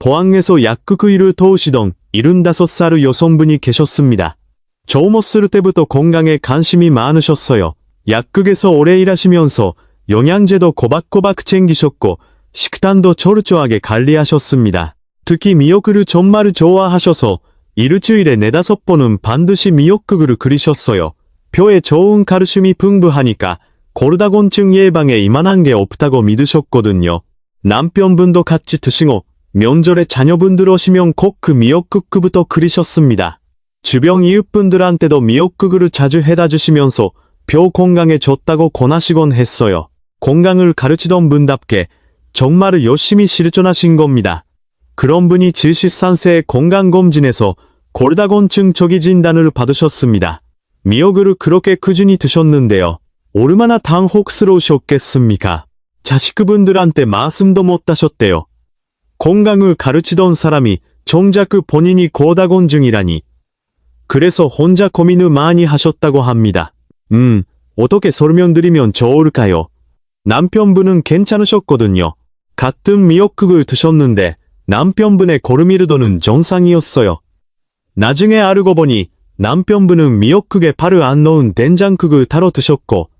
포항에서 약국 일을 도우시던 75살의 여성분이 계셨습니다. 젊었을 때부터 건강에 관심이 많으셨어요. 약국에서 오래 일하시면서 영양제도 꼬박꼬박 챙기셨고 식단도 철저하게 관리하셨습니다. 특히 미역국을 정말 좋아하셔서 일주일에 4~5번은 반드시 미역국을 끓이셨어요. 뼈에 좋은 칼슘이 풍부하니까 골다공증 예방에 이만한 게 없다고 믿으셨거든요. 남편분도 같이 드시고 명절에 자녀분들 오시면 꼭 그 미역국부터 끓이셨습니다. 주변 이웃분들한테도 미역국을 자주 해다 주시면서 뼈 건강에 좋다고 권하시곤 했어요. 건강을 가르치던 분답게 정말 열심히 실천하신 겁니다. 그런 분이 73세의 건강검진에서 골다공증 초기 진단을 받으셨습니다. 미역을 그렇게 꾸준히 드셨는데요. 얼마나 당혹스러우셨겠습니까? 자식분들한테 말씀도 못 하셨대요. 건강을 가르치던 사람이 정작 본인이 골다공증이라니. 그래서 혼자 고민을 많이 하셨다고 합니다. 어떻게 설명드리면 좋을까요? 남편분은 괜찮으셨거든요. 같은 미역국을 드셨는데 남편분의 고름이르도는 정상이었어요. 나중에 알고 보니 남편분은 미역국에 파를 안 넣은 된장국을 타러 드셨고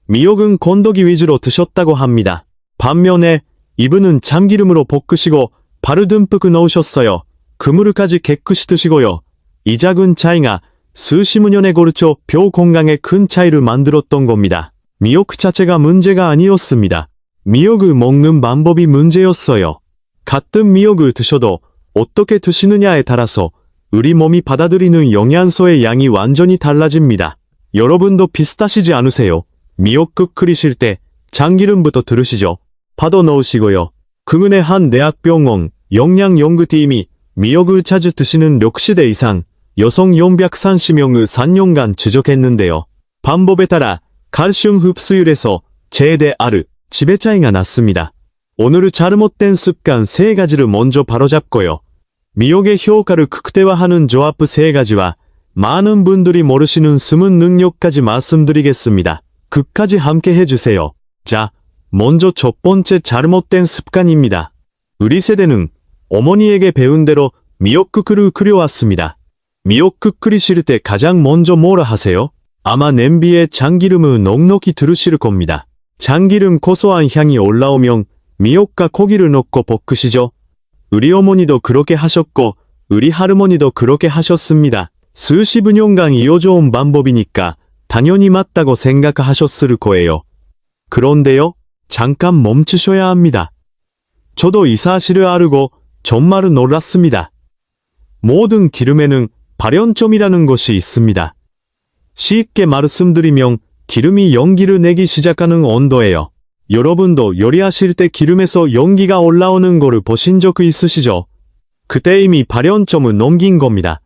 미역은 건더기 위주로 드셨다고 합니다. 반면에 이분은 참기름으로 볶으시고 파를 듬뿍 넣으셨어요. 그물까지 깨끗이 드시고요. 이 작은 차이가 수십 년에 걸쳐 뼈 건강에 큰 차이를 만들었던 겁니다. 미역 자체가 문제가 아니었습니다. 미역을 먹는 방법이 문제였어요. 같은 미역을 드셔도 어떻게 드시느냐에 따라서 우리 몸이 받아들이는 영양소의 양이 완전히 달라집니다. 여러분도 비슷하시지 않으세요? 미역국 끓이실 때 참기름부터 들으시죠? 파도 넣으시고요. 근근의 한 대학병원 영양연구팀이 미역을 자주 드시는 60대 이상 여성 연백 30명을 4년간 추적했는데요. 방법에 따라 칼슘 흡수율에서 제대 R, 지배 차이가 났습니다. 오늘은 잘못된 습관 3가지를 먼저 바로잡고요. 미역의 효과를 극대화하는 조합 3가지와 많은 분들이 모르시는 숨은 능력까지 말씀드리겠습니다. 끝까지 함께 해주세요. 자, 먼저 첫 번째 잘못된 습관입니다. 우리 세대는 어머니에게 배운 대로 미역국을 끓여왔습니다. 미역국 끓이실 때 가장 먼저 뭐라 하세요? 아마 냄비에 참기름을 넉넉히 두르실 겁니다. 참기름 고소한 향이 올라오면 미역과 고기를 넣고 볶으시죠. 우리 어머니도 그렇게 하셨고 우리 할머니도 그렇게 하셨습니다. 수십 년간 이어져온 방법이니까 당연히 맞다고 생각하셨을 거예요. 그런데요, 잠깐 멈추셔야 합니다. 저도 이 사실을 알고 정말 놀랐습니다. 모든 기름에는 발연점이라는 것이 있습니다. 쉽게 말씀드리면 기름이 연기를 내기 시작하는 온도예요. 여러분도 요리하실 때 기름에서 연기가 올라오는 거를 보신 적 있으시죠? 그때 이미 발연점을 넘긴 겁니다.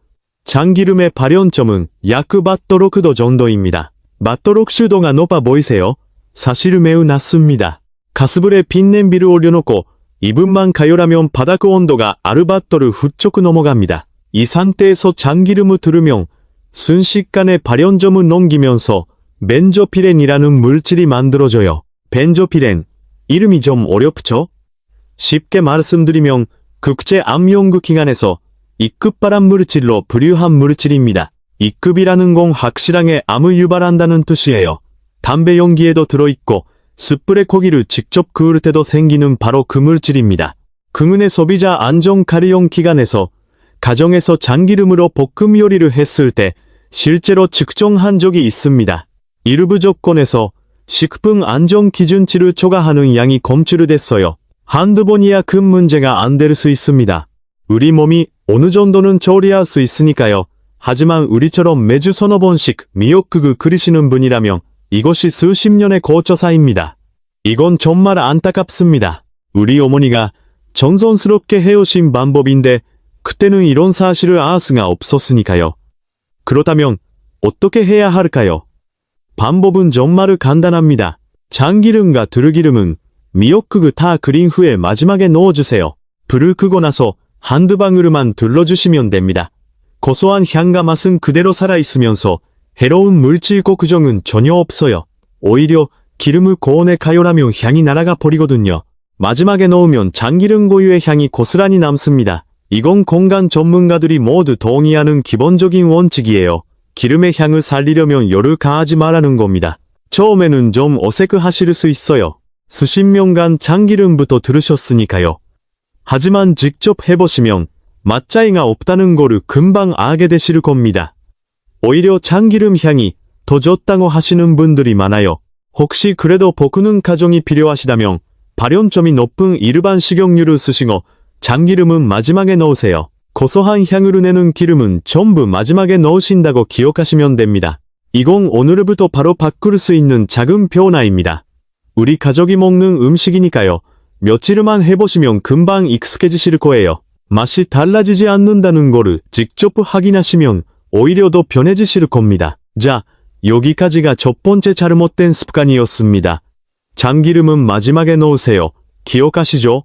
참기름의 발연점은 약 8도로 정도입니다. 8도로 수도가 높아 보이세요? 사실 매우 낮습니다. 가스불에 빈 냄비를 올려놓고 2분만 가열하면 바닥 온도가 아르바도를 훌쩍 넘어갑니다. 이 상태에서 참기름을 두르면 순식간에 발연점을 넘기면서 벤조피렌이라는 물질이 만들어져요. 벤조피렌, 이름이 좀 어렵죠? 쉽게 말씀드리면 국제암연구기관에서 2급 발암 물질로 분류한 물질입니다. 2급이라는 건 확실하게 암을 유발한다는 뜻이에요. 담배 연기에도 들어있고 숯불에 고기를 직접 구울 때도 생기는 바로 그 물질입니다. 근은의 소비자 안전관리용 기관에서 가정에서 참기름으로 볶음 요리를 했을 때 실제로 측정한 적이 있습니다. 일부 조건에서 식품 안전 기준치를 초과하는 양이 검출됐어요. 한두 번이야 큰 문제가 안 될 수 있습니다. 우리 몸이 어느 정도는 처리할 수 있으니까요. 하지만 우리처럼 매주 서너 번씩 미역국을 끓이시는 분이라면 이것이 수십 년의 고초사입니다. 이건 정말 안타깝습니다. 우리 어머니가 정성스럽게 해오신 방법인데 그때는 이런 사실을 알 수가 없었으니까요. 그렇다면 어떻게 해야 할까요? 방법은 정말 간단합니다. 참기름과 들기름은 미역국을 다 끓인 후에 마지막에 넣어주세요. 불을 끄고 나서 한두 방울만 둘러주시면 됩니다. 고소한 향과 맛은 그대로 살아있으면서 해로운 물질 고크정은 전혀 없어요. 오히려 기름을 고온에 가열하면 향이 날아가 버리거든요. 마지막에 넣으면 참기름 고유의 향이 고스란히 남습니다. 이건 건강 전문가들이 모두 동의하는 기본적인 원칙이에요. 기름의 향을 살리려면 열을 가하지 말라는 겁니다. 처음에는 좀 어색하실 수 있어요. 수십 년간 참기름부터 들으셨으니까요. 하지만 직접 해보시면 맛 차이가 없다는 거를 금방 알게 되실 겁니다. 오히려 참기름 향이 더 좋다고 하시는 분들이 많아요. 혹시 그래도 볶는 과정이 필요하시다면 발연점이 높은 일반 식용유를 쓰시고 참기름은 마지막에 넣으세요. 고소한 향을 내는 기름은 전부 마지막에 넣으신다고 기억하시면 됩니다. 이건 오늘부터 바로 바꿀 수 있는 작은 변화입니다. 우리 가족이 먹는 음식이니까요. 며칠만 해보시면 금방 익숙해지실 거예요. 맛이 달라지지 않는다는 거를 직접 확인하시면 오히려 더 편해지실 겁니다. 자, 여기까지가 첫 번째 잘못된 습관이었습니다. 참기름은 마지막에 넣으세요. 기억하시죠?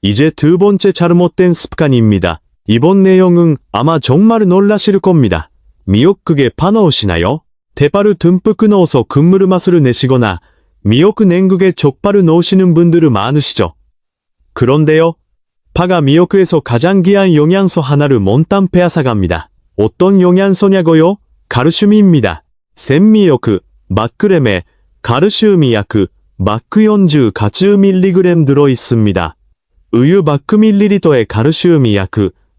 이제 두 번째 잘못된 습관입니다. 이번 내용은 아마 정말 놀라실 겁니다. 미역국에 파 넣으시나요? 대파를 듬뿍 넣어서 국물 맛을 내시거나 미역국 냉국에 족발을 넣으시는 분들은 많으시죠? 그런데요, 파가 미역국에서 가장 귀한 영양소 하나를 몽땅 빼앗아갑니다. 어떤 영양소냐고요? 칼슘입니다. 생미역국, 막그램에 칼슘이 약 마크연주 가츠 밀리그램 들어있습니다. 우유 마크 밀리리터에 칼슘이 약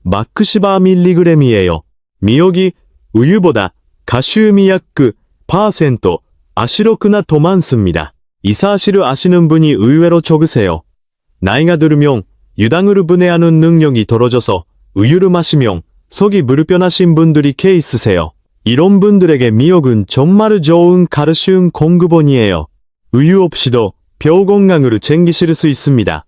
마크 15밀리그램이에요. 미역이 우유보다 칼슘이 약 %, 아시로크나 더 많습니다. 이 사실을 아시는 분이 의외로 적으세요. 나이가 들으면 유당으로 분해하는 능력이 떨어져서 우유를 마시면 속이 불편하신 분들이 꽤 있으세요. 이런 분들에게 미역은 정말 좋은 칼슘 공급원이에요. 우유 없이도 뼈 건강을 챙기실 수 있습니다.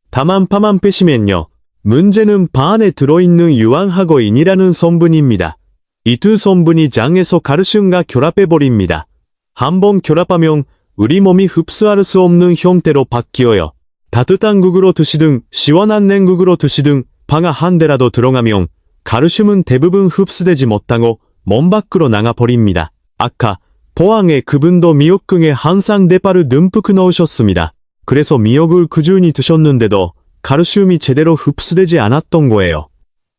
다만 파만 빼시면요. 문제는 파 안에 들어있는 유황하고인이라는 성분입니다. 이 두 성분이 장에서 칼슘과 결합해버립니다. 한번 결합하면 우리 몸이 흡수할 수 없는 형태로 바뀌어요. 따뜻한 국으로 드시든 시원한 냉국으로 드시든 파가 한 대라도 들어가면 칼슘은 대부분 흡수되지 못하고 몸 밖으로 나가버립니다. 아까 포항의 그분도 미역국에 항상 대파를 듬뿍 넣으셨습니다. 그래서 미역을 꾸준히 드셨는데도 칼슘이 제대로 흡수되지 않았던 거예요.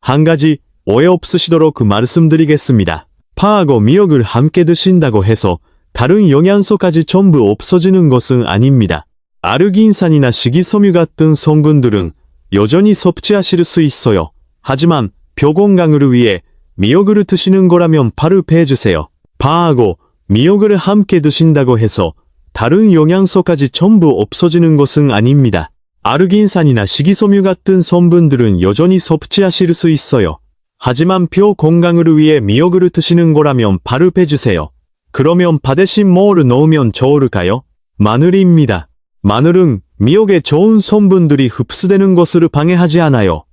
한 가지 오해 없으시도록 말씀드리겠습니다. 파하고 미역을 함께 드신다고 해서 다른 영양소까지 전부 없어지는 것은 아닙니다. 아르기닌산이나 식이섬유 같은 성분들은 여전히 섭취하실 수 있어요. 하지만 뼈 건강을 위해 미역을 드시는 거라면 파를 빼주세요. 파하고 미역을 함께 드신다고 해서 다른 영양소까지 전부 없어지는 것은 아닙니다. 아르기닌산이나 식이섬유 같은 성분들은 여전히 섭취하실 수 있어요. 하지만 뼈 건강을 위해 미역을 드시는 거라면 파를 빼주세요. 그러면 파 대신 뭐를 넣으면 좋을까요? 마늘입니다. 마늘은 미역에 좋은 성분들이 흡수되는 것을 방해하지 않아요.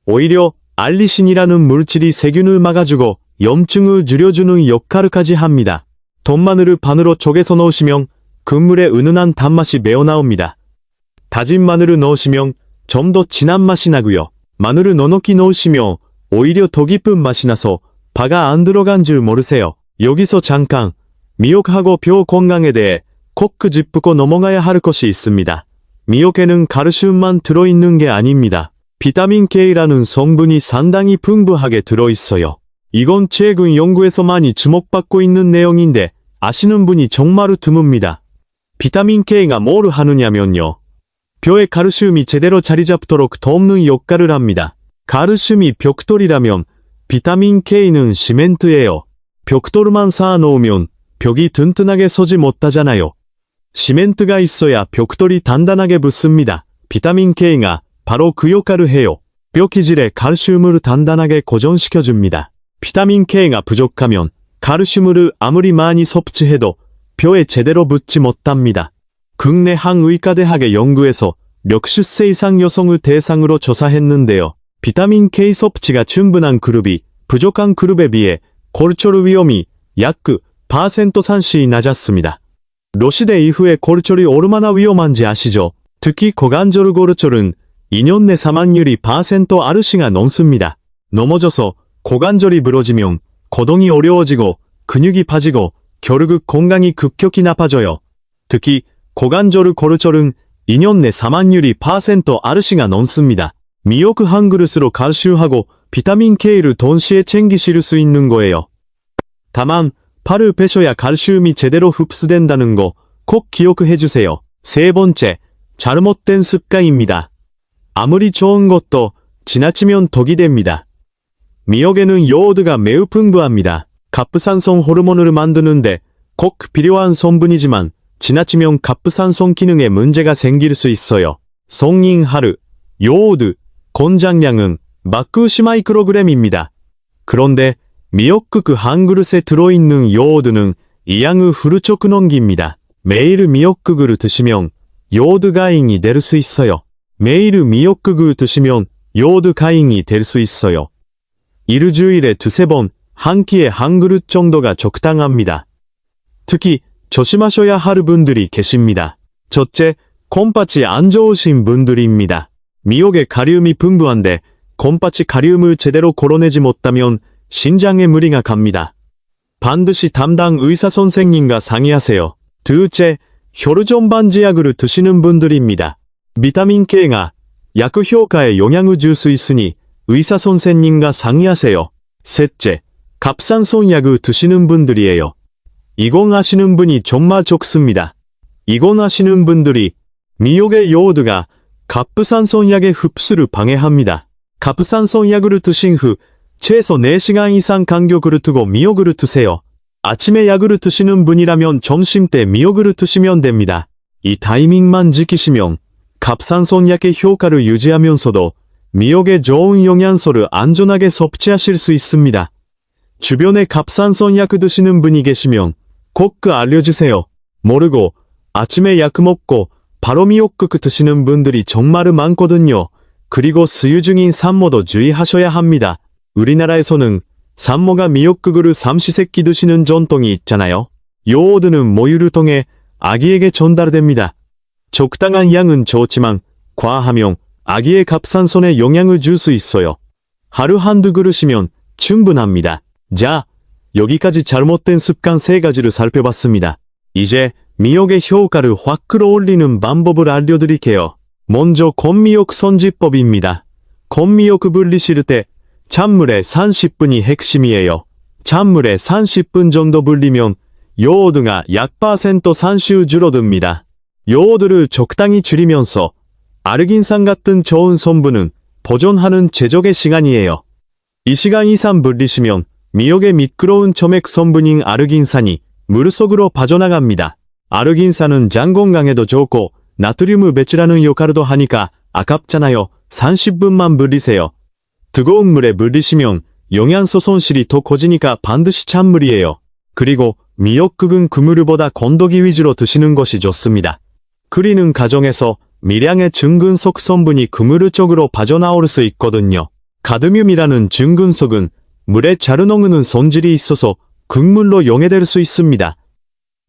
오히려 알리신이라는 물질이 세균을 막아주고 염증을 줄여주는 역할까지 합니다. 돈마늘을 반으로 쪼개서 넣으시면 국물에 은은한 단맛이 배어나옵니다. 다진 마늘을 넣으시면 좀 더 진한 맛이 나고요. 마늘을 넉넉히 넣으시면 오히려 더 깊은 맛이 나서 파가 안 들어간 줄 모르세요. 여기서 잠깐 미역하고 뼈 건강에 대해 꼭 짚고 넘어가야 할 것이 있습니다. 미역에는 칼슘만 들어있는 게 아닙니다. 비타민 K라는 성분이 상당히 풍부하게 들어있어요. 이건 최근 연구에서 많이 주목받고 있는 내용인데 아시는 분이 정말 드뭅니다. 비타민 K가 뭘 하느냐면요. 뼈에 칼슘이 제대로 자리 잡도록 돕는 역할을 합니다. 칼슘이 벽돌이라면 비타민 K는 시멘트예요. 벽돌만 쌓아 놓으면 벽이 튼튼하게 서지 못하잖아요. 시멘트가 있어야 벽돌이 단단하게 붙습니다. 비타민 K가 바로 그 역할을 해요. 뼈 기질에 칼슘을 단단하게 고정시켜줍니다. 비타민 K가 부족하면 칼슘을 아무리 많이 섭취해도 뼈에 제대로 붙지 못합니다. 국내 한 의과대학의 연구에서 몇십 세 이상 여성을 대상으로 조사했는데요. 비타민 K 섭취가 충분한 그룹이 부족한 그룹에 비해 골절 위험이 약 4%씩 낮았습니다. 로시대 이후에 골절이 얼마나 위험한지 아시죠? 특히 고관절 골절은 2년 내 사망률이 4% 아르시가 넘습니다. 넘어져서 고관절이 부러지면 거동이 어려워지고 근육이 빠지고 결국 건강이 급격히 나빠져요. 특히 고관절 골절은 2년 내 사망률이 %RC가 넘습니다. 미역 한 그릇으로 칼슘하고 비타민 K를 동시에 챙기실 수 있는 거예요. 다만 발을 빼셔야 칼슘이 제대로 흡수된다는 거 꼭 기억해주세요. 세 번째, 잘못된 습관입니다. 아무리 좋은 것도 지나치면 독이 됩니다. 미역에는 요오드가 매우 풍부합니다. 갑부산성 호르몬을 만드는데 꼭 필요한 성분이지만 지나치면 갑부산성 기능에 문제가 생길 수 있어요. 성인 하루, 요오드, 권장량은 마크 10마이크로그램입니다. 그런데 미역국 한 그릇에 들어있는 요오드는 이 양을 훌쩍 넘깁니다. 매일 미역국을 드시면 요오드 가잉이 될 수 있어요. 매일 미역국을 드시면 요오드 가잉이 될 수 있어요. 일주일에 두세 번, 한 끼에 한 그릇 정도가 적당합니다. 특히 조심하셔야 할 분들이 계십니다. 첫째, 콩팥이 안 좋으신 분들입니다. 미역에 가리움이 풍부한데 콩팥이 가리움을 제대로 걸어내지 못하면 신장에 무리가 갑니다. 반드시 담당 의사 선생님과 상의하세요. 둘째, 혈전 반지약을 드시는 분들입니다. 비타민 K가 약 효과에 영향을 줄 수 있으니 의사 선생님과 상의하세요. 셋째, 갑상선 약을 드시는 분들이에요. 이건 아시는 분이 정말 적습니다. 이건 아시는 분들이 미역의 요오드가 갑상선 약의 흡수를 방해합니다. 갑상선 약을 드신 후 최소 4시간 이상 간격을 두고 미역을 드세요. 아침에 약을 드시는 분이라면 점심때 미역을 드시면 됩니다. 이 타이밍만 지키시면 갑상선 약의 효과를 유지하면서도 미역의 좋은 영양소를 안전하게 섭취하실 수 있습니다. 주변에 갑상선 약 드시는 분이 계시면 꼭 알려주세요. 모르고 아침에 약 먹고 바로 미역국 드시는 분들이 정말 많거든요. 그리고 수유 중인 산모도 주의하셔야 합니다. 우리나라에서는 산모가 미역국을 삼시세끼 드시는 전통이 있잖아요. 요오드는 모유를 통해 아기에게 전달됩니다. 적당한 양은 좋지만 과하면 아기의 갑상선에 영향을 줄 수 있어요. 하루 한두 그릇이면 충분합니다. 자, 여기까지 잘못된 습관 3가지를 살펴봤습니다. 이제 미역의 효과를 확 끌어올리는 방법을 알려드릴게요. 먼저 건미역 손질법입니다. 건미역 불리실 때 찬물에 30분이 핵심이에요. 찬물에 30분 정도 불리면 요오드가 약 % 산수 줄어듭니다. 요오드를 적당히 줄이면서 아르긴산 같은 좋은 성분은 보존하는 최적의 시간이에요. 이 시간 이상 불리시면 미역의 미끄러운 점액 성분인 아르긴산이 물속으로 빠져나갑니다. 아르긴산은 장 건강에도 좋고 나트륨을 배출하는 역할도 하니까 아깝잖아요. 30분만 불리세요. 뜨거운 물에 불리시면 영양소 손실이 더 커지니까 반드시 찬물이에요. 그리고 미역국은 그물보다 건더기 위주로 드시는 것이 좋습니다. 끓이는 과정에서 미량의 중금속 성분이 그물 쪽으로 빠져나올 수 있거든요. 가드뮴이라는 중금속은 물에 잘 녹는 성질이 있어서 국물로 용해될 수 있습니다.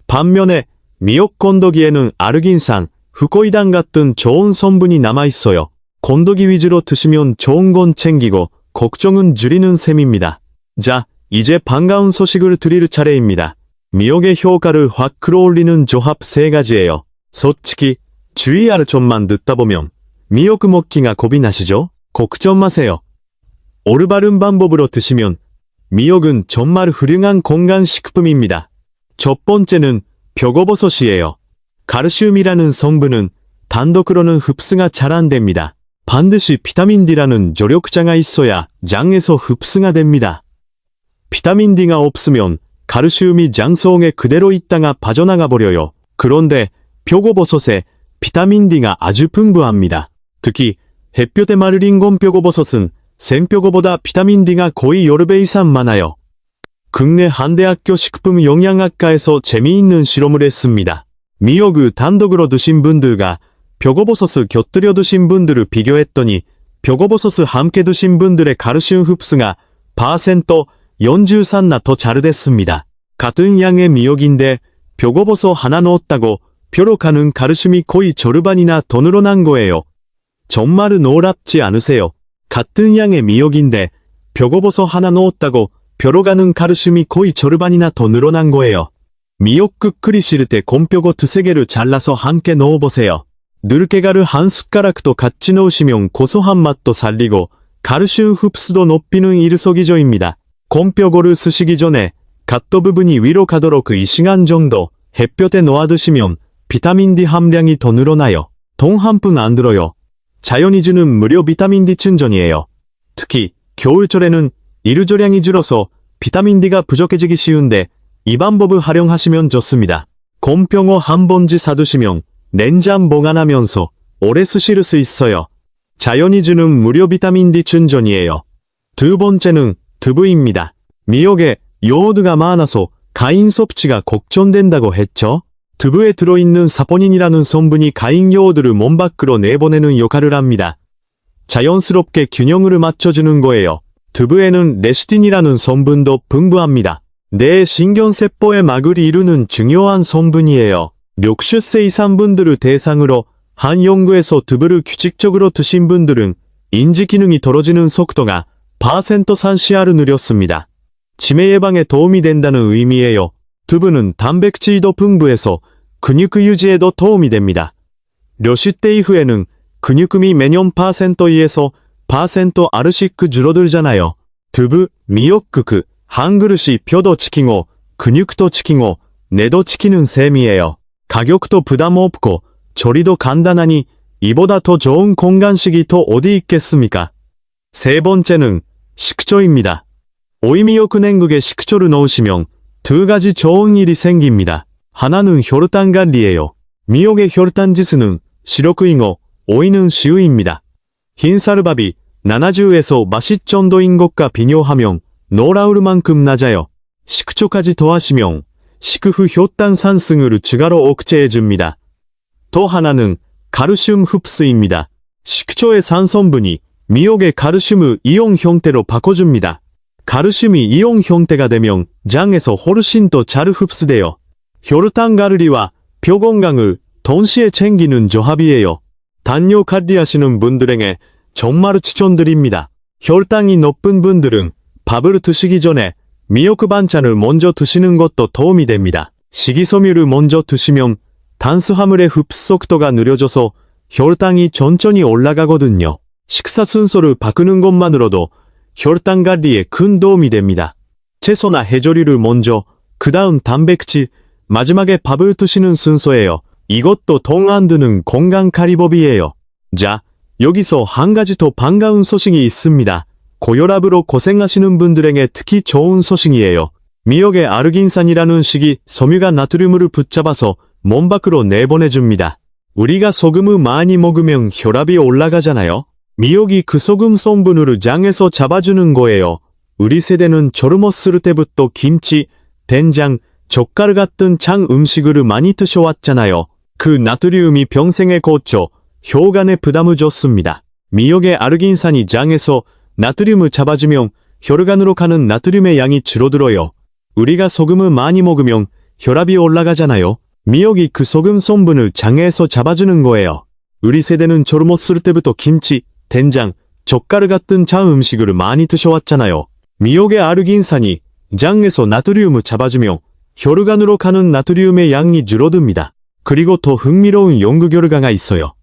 반면에 미역 건더기에는 아르긴산, 후코이단 같은 좋은 성분이 남아있어요. 건더기 위주로 드시면 좋은 건 챙기고 걱정은 줄이는 셈입니다. 자, 이제 반가운 소식을 드릴 차례입니다. 미역의 효과를 확 끌어올리는 조합 3가지예요. 솔직히 주의할 점만 듣다 보면 미역 먹기가 겁이 나시죠? 걱정 마세요. 올바른 방법으로 드시면 미역은 정말 훌륭한 건강식품입니다. 첫 번째는 표고버섯이에요. 칼슘이라는 성분은 단독으로는 흡수가 잘 안됩니다. 반드시 비타민 D라는 조력자가 있어야 장에서 흡수가 됩니다. 비타민 D가 없으면 칼슘이 장 속에 그대로 있다가 빠져나가 버려요. 그런데 표고버섯에 비타민 D가 아주 풍부합니다. 특히 햇볕에 마르린 건 표고버섯은 생표고보다 비타민 D가 거의 10배 이상 많아요. 국내 한 대학교 식품영양학과에서 재미있는 실험을 했습니다. 미역을 단독으로 드신 분들과 표고버섯을 곁들여 드신 분들을 비교했더니 표고버섯을 함께 드신 분들의 칼슘 흡수가 % 연주산나 더 잘 됐습니다. 같은 양의 미역인데 표고버섯 하나 넣었다고 표로 가는 칼슘이 거의 절반이나 더 늘어난 거예요. 정말 놀랍지 않으세요? 같은 양의 미역인데 표고버섯 하나 넣었다고 표로 가는 칼슘이 거의 절반이나 더 늘어난 거예요. 미역국 끓이실 때 곰표고 2-3개를 잘라서 함께 넣어보세요. 들깨가루 한 숟가락도 같이 넣으시면 고소한 맛도 살리고 칼슘 흡수도 높이는 일석이조입니다. 곰뼈고를 쓰시기 전에 갓도 부분이 위로 가도록 2시간 정도 햇볕에 놓아 두시면 비타민 D 함량이 더 늘어나요. 돈 한 푼 안 들어요. 자연이 주는 무료 비타민 D 충전이에요. 특히 겨울철에는 일조량이 줄어서 비타민 D가 부족해지기 쉬운데 이 방법을 활용하시면 좋습니다. 곰병어 한 봉지 사두시면 냉장 보관하면서 오래 쓰실 수 있어요. 자연이 주는 무료 비타민 D 충전이에요. 두 번째는 두부입니다. 미역에 요오드가 많아서 가인 섭취가 걱정된다고 했죠? 두부에 들어있는 사포닌이라는 성분이 가인 요오드를 몸 밖으로 내보내는 역할을 합니다. 자연스럽게 균형을 맞춰주는 거예요. 두부에는 레시틴이라는 성분도 풍부합니다. 뇌 신경세포의 막을 이루는 중요한 성분이에요. 60세 이상 분들을 대상으로 한 연구에서 두부를 규칙적으로 드신 분들은 인지 기능이 떨어지는 속도가 4%상시하를 느렸습니다. 치매 예방에 도움이 된다는 의미예요. 두부는 단백질도 풍부해서 근육 유지에도 도움이 됩니다. 60대 이후에는 근육금이 매년 2에서 2%아르씩 줄어들잖아요. 두부, 미역국, 한 그릇이 뼈도 지키고 근육도 지키고 뇌도 지키는 셈이에요. 가격도 부담 없고 조리도 간단하니 이보다 더 좋은 건강식이 더 어디 있겠습니까? 세 번째는 식초입니다. 오이미역 냉국에 식초를 넣으시면 두 가지 좋은 일이 생깁니다. 하나는 혈당 관리예요. 미역의 혈당 지수는 16이고 오이는 10입니다. 흰쌀밥이 70에서 맛이 정도인 것과 비교하면 놀라울 만큼 낮아요. 식초까지 더하시면 식후 혈당 상승을 추가로 억제해줍니다. 또 하나는 칼슘 흡수입니다. 식초의 산성분이 미역의 칼슘을 이온 형태로 바꿔줍니다. 칼슘이 이온 형태가 되면 장에서 훨씬 더 잘 흡수돼요. 혈당 관리와 뼈 건강을 동시에 챙기는 조합이에요. 당뇨 관리하시는 분들에게 정말 추천드립니다. 혈당이 높은 분들은 밥을 드시기 전에 미역 반찬을 먼저 드시는 것도 도움이 됩니다. 식이섬유를 먼저 드시면 탄수화물의 흡수 속도가 느려져서 혈당이 천천히 올라가거든요. 식사 순서를 바꾸는 것만으로도 혈당 관리에 큰 도움이 됩니다. 채소나 해조류를 먼저, 그 다음 단백질, 마지막에 밥을 드시는 순서예요. 이것도 돈 안 드는 건강관리법이에요. 자, 여기서 한 가지 더 반가운 소식이 있습니다. 고혈압으로 고생하시는 분들에게 특히 좋은 소식이에요. 미역의 아르긴산이라는 식이 섬유가 나트륨을 붙잡아서 몸 밖으로 내보내줍니다. 우리가 소금을 많이 먹으면 혈압이 올라가잖아요. 미역이 그 소금 성분을 장에서 잡아주는 거예요. 우리 세대는 젊었을 때부터 김치, 된장, 젓갈 같은 장 음식을 많이 드셔왔잖아요. 그 나트륨이 평생에 걸쳐 혈관에 부담을 줬습니다. 미역의 아르긴산이 장에서 나트륨을 잡아주면 혈관으로 가는 나트륨의 양이 줄어들어요. 우리가 소금을 많이 먹으면 혈압이 올라가잖아요. 미역이 그 소금 성분을 장에서 잡아주는 거예요. 우리 세대는 젊었을 때부터 김치, 된장, 젓갈 같은 장 음식을 많이 드셔왔잖아요. 미역의 아르긴산이 장에서 나트륨을 잡아주면 혈관으로 가는 나트륨의 양이 줄어듭니다. 그리고 더 흥미로운 연구 결과가 있어요.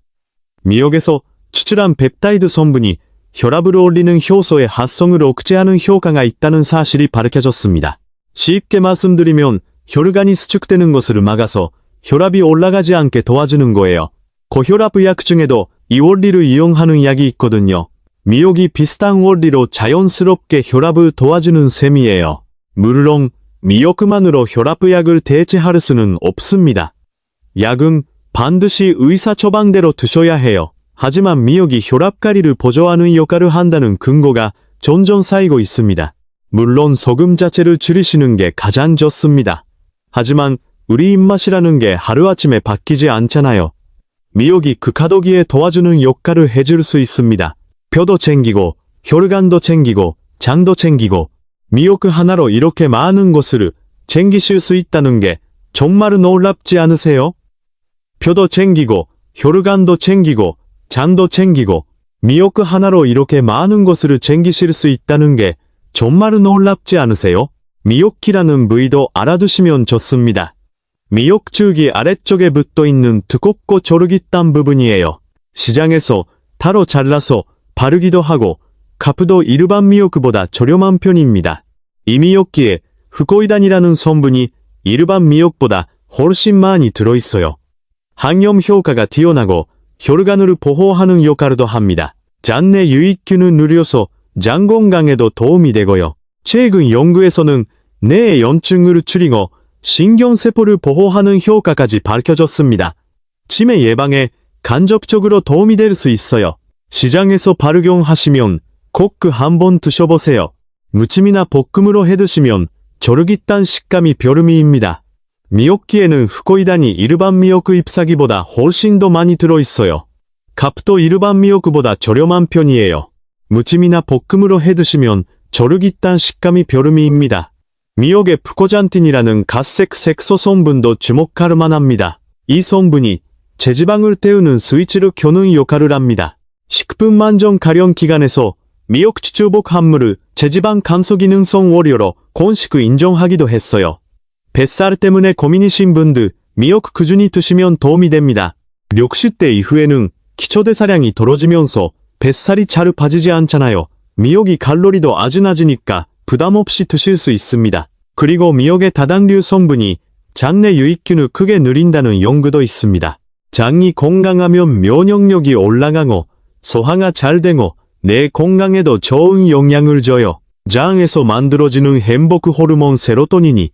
미역에서 추출한 펩타이드 성분이 혈압을 올리는 효소의 합성을 억제하는 효과가 있다는 사실이 밝혀졌습니다. 쉽게 말씀드리면 혈관이 수축되는 것을 막아서 혈압이 올라가지 않게 도와주는 거예요. 고혈압 약 중에도 이 원리를 이용하는 약이 있거든요. 미역이 비슷한 원리로 자연스럽게 혈압을 도와주는 셈이에요. 물론 미역만으로 혈압약을 대체할 수는 없습니다. 약은 반드시 의사 처방대로 드셔야 해요. 하지만 미역이 혈압 관리를 보조하는 역할을 한다는 근거가 점점 쌓이고 있습니다. 물론 소금 자체를 줄이시는 게 가장 좋습니다. 하지만 우리 입맛이라는 게 하루아침에 바뀌지 않잖아요. 미역이 극하도기에 도와주는 역할을 해줄 수 있습니다. 뼈도 챙기고 혈관도 챙기고 장도 챙기고 미역 하나로 이렇게 많은 것을 챙기실 수 있다는 게 정말 놀랍지 않으세요? 뼈도 챙기고 혈관도 챙기고 장도 챙기고 미역 하나로 이렇게 많은 것을 챙기실 수 있다는 게 정말 놀랍지 않으세요? 미역이라는 부위도 알아두시면 좋습니다. 미역줄기 아래쪽에 붙어있는 두껍고 쫄깃한 부분이에요. 시장에서 따로 잘라서 바르기도 하고 값도 일반 미역보다 저렴한 편입니다. 이 미역기에 후코이단이라는 성분이 일반 미역보다 훨씬 많이 들어있어요. 항염 효과가 뛰어나고 혈관을 보호하는 역할도 합니다. 장내 유익균을 누려서 장 건강에도 도움이 되고요. 최근 연구에서는 뇌의 염증을 줄이고 신경세포를 보호하는 효과까지 밝혀졌습니다. 치매 예방에 간접적으로 도움이 될 수 있어요. 시장에서 발견하시면 꼭 한번 드셔보세요. 무침이나 볶음으로 해드시면 쫄깃한 식감이 별미입니다. 미역기에는 후코이단이 일반 미역 잎사귀보다 훨씬 더 많이 들어있어요. 값도 일반 미역보다 저렴한 편이에요. 무침이나 볶음으로 해드시면 쫄깃한 식감이 별미입니다. 미역의 푸코잔틴이라는 갓색 색소 성분도 주목할 만합니다. 이 성분이 체지방을 태우는 스위치를 켜는 역할을 합니다. 식품안전 가령 기관에서 미역 추출복 함유를 체지방 감소 기능성 원료로 공식 인정하기도 했어요. 뱃살 때문에 고민이신 분들 미역 꾸준히 드시면 도움이 됩니다. 60대 이후에는 기초대사량이 떨어지면서 뱃살이 잘 빠지지 않잖아요. 미역이 칼로리도 아주 낮으니까 부담 없이 드실 수 있습니다. 그리고 미역의 다당류 성분이 장내 유익균을 크게 늘린다는 연구도 있습니다. 장이 건강하면 면역력이 올라가고 소화가 잘 되고 내 건강에도 좋은 영향을 줘요. 장에서 만들어지는 행복 호르몬 세로토닌이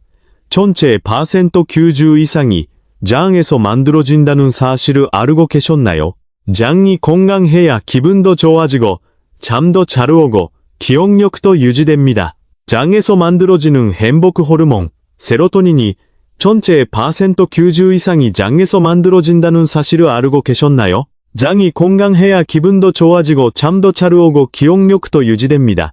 전체의 % 90 이상이 장에서 만들어진다는 사실을 알고 계셨나요? 장이 건강해야 기분도 좋아지고 잠도 잘 오고 기억력도 유지됩니다. 장에서 만들어지는 행복 호르몬 세로토닌이 전체의 % 90 이상이 장에서 만들어진다는 사실을 알고 계셨나요? 장이 건강해야 기분도 좋아지고 잠도 잘 오고 기억력도 유지됩니다.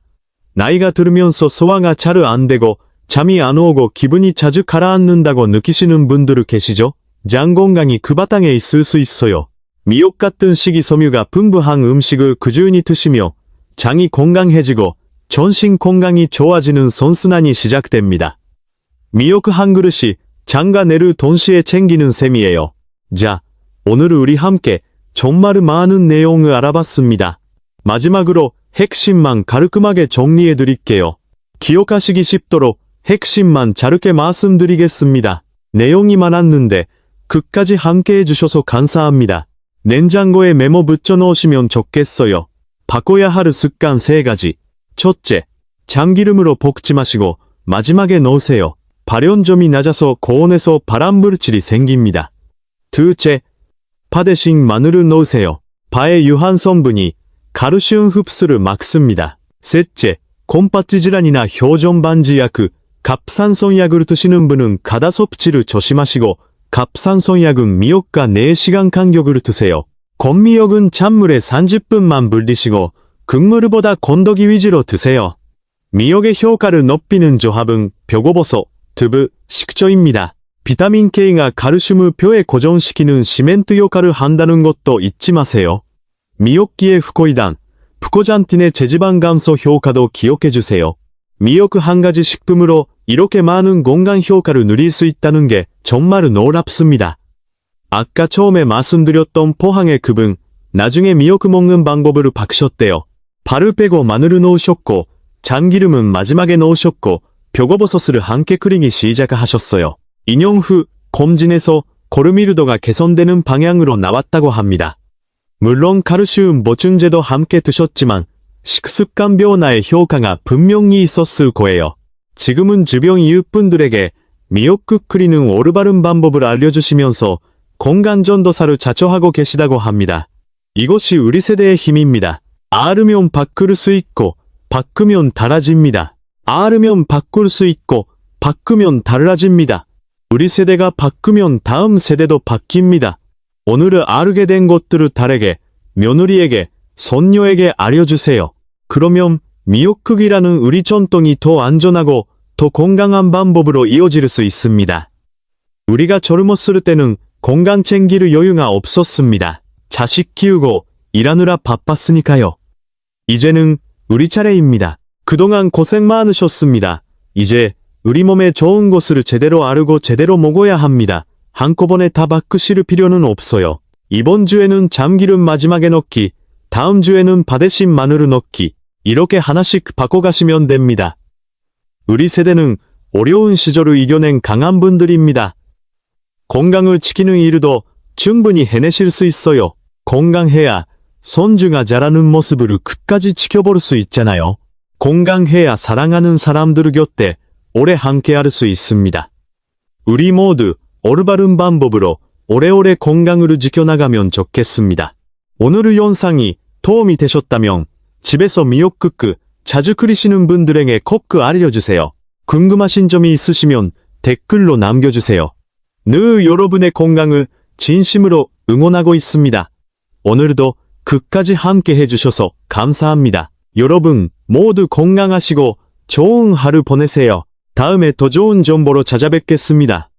나이가 들으면서 소화가 잘 안 되고 잠이 안 오고 기분이 자주 가라앉는다고 느끼시는 분들 계시죠? 장 건강이 그 바탕에 있을 수 있어요. 미역 같은 식이섬유가 풍부한 음식을 꾸준히 드시며 장이 건강해지고 전신 건강이 좋아지는 선순환이 시작됩니다. 미역 한 그릇이 장과 뇌를 동시에 챙기는 셈이에요. 자, 오늘 우리 함께 정말 많은 내용을 알아봤습니다. 마지막으로 핵심만 깔끔하게 정리해 드릴게요. 기억하시기 쉽도록 핵심만 짧게 말씀드리겠습니다. 내용이 많았는데 끝까지 함께 해주셔서 감사합니다. 냉장고에 메모 붙여 넣으시면 좋겠어요. 바꿔야 할 습관 3가지. 첫째, 참기름으로 볶지 마시고 마지막에 넣으세요. 발연점이 낮아서 고온에서 발암물질이 생깁니다. 둘째, 파 대신 마늘을 넣으세요. 파의 유한 성분이 칼슘 흡수를 막습니다. 셋째, 곰팡이 질환이나 효정 방지 약, 갑상선약을 드시는 분은 가다섭취를 조심하시고 갑상선약은 미역과 4시간 간격으로 드세요. 건미역은 찬물에 30분만 불리시고 국물보다 건더기 위주로 드세요. 미역의 효과를 높이는 조합은 표고버섯, 두부, 식초입니다. 비타민 K가 칼슘을 뼈에 고정시키는 시멘트 역할을 한다는 것도 잊지 마세요. 미역기의 후코이단, 푸코잔틴의 체지방 감소 효과도 기억해주세요. 미역 한 가지 식품으로 이렇게 많은 건강 효과를 누릴 수 있다는 게 정말 놀랍습니다. 아까 처음에 말씀드렸던 포항의 그분, 나중에 미역 먹는 방법을 바꾸셨대요. 파를 빼고 마늘을 넣으셨고 참기름은 마지막에 넣으셨고 표고버섯을 함께 끓이기 시작하셨어요. 2년 후 검진에서 고르미르도가 개선되는 방향으로 나왔다고 합니다. 물론 칼슘 보충제도 함께 드셨지만 식습관 변화의 효과가 분명히 있었을 거예요. 지금은 주변 이웃분들에게 미역국 끓이는 올바른 방법을 알려주시면서 건강 전도사를 자처하고 계시다고 합니다. 이것이 우리 세대의 힘입니다. 알으면 바꿀 수 있고 바꾸면 달라집니다. 알으면 바꿀 수 있고 바꾸면 달라집니다. 우리 세대가 바꾸면 다음 세대도 바뀝니다. 오늘 알게 된 것들을 딸에게, 며느리에게, 손녀에게 알려주세요. 그러면 미역국이라는 우리 전통이 더 안전하고 더 건강한 방법으로 이어질 수 있습니다. 우리가 젊었을 때는 건강 챙길 여유가 없었습니다. 자식 키우고 일하느라 바빴으니까요. 이제는 우리 차례입니다. 그동안 고생 많으셨습니다. 이제 우리 몸에 좋은 것을 제대로 알고 제대로 먹어야 합니다. 한꺼번에 다 바꾸실 필요는 없어요. 이번 주에는 참기름 마지막에 넣기, 다음 주에는 파 대신 마늘을 넣기, 이렇게 하나씩 바꿔가시면 됩니다. 우리 세대는 어려운 시절을 이겨낸 강한 분들입니다. 건강을 지키는 일도 충분히 해내실 수 있어요. 건강해야 손주가 자라는 모습을 끝까지 지켜볼 수 있잖아요. 건강해야 사랑하는 사람들 곁에 오래 함께할 수 있습니다. 우리 모두 올바른 방법으로 오래오래 건강을 지켜나가면 좋겠습니다. 오늘의 영상이 도움이 되셨다면 집에서 미역국 자주 끓이시는 분들에게 꼭 알려주세요. 궁금하신 점이 있으시면 댓글로 남겨주세요. 늘 여러분의 건강을 진심으로 응원하고 있습니다. 오늘도 끝까지 함께 해주셔서 감사합니다. 여러분 모두 건강하시고 좋은 하루 보내세요. 다음에 더 좋은 정보로 찾아뵙겠습니다.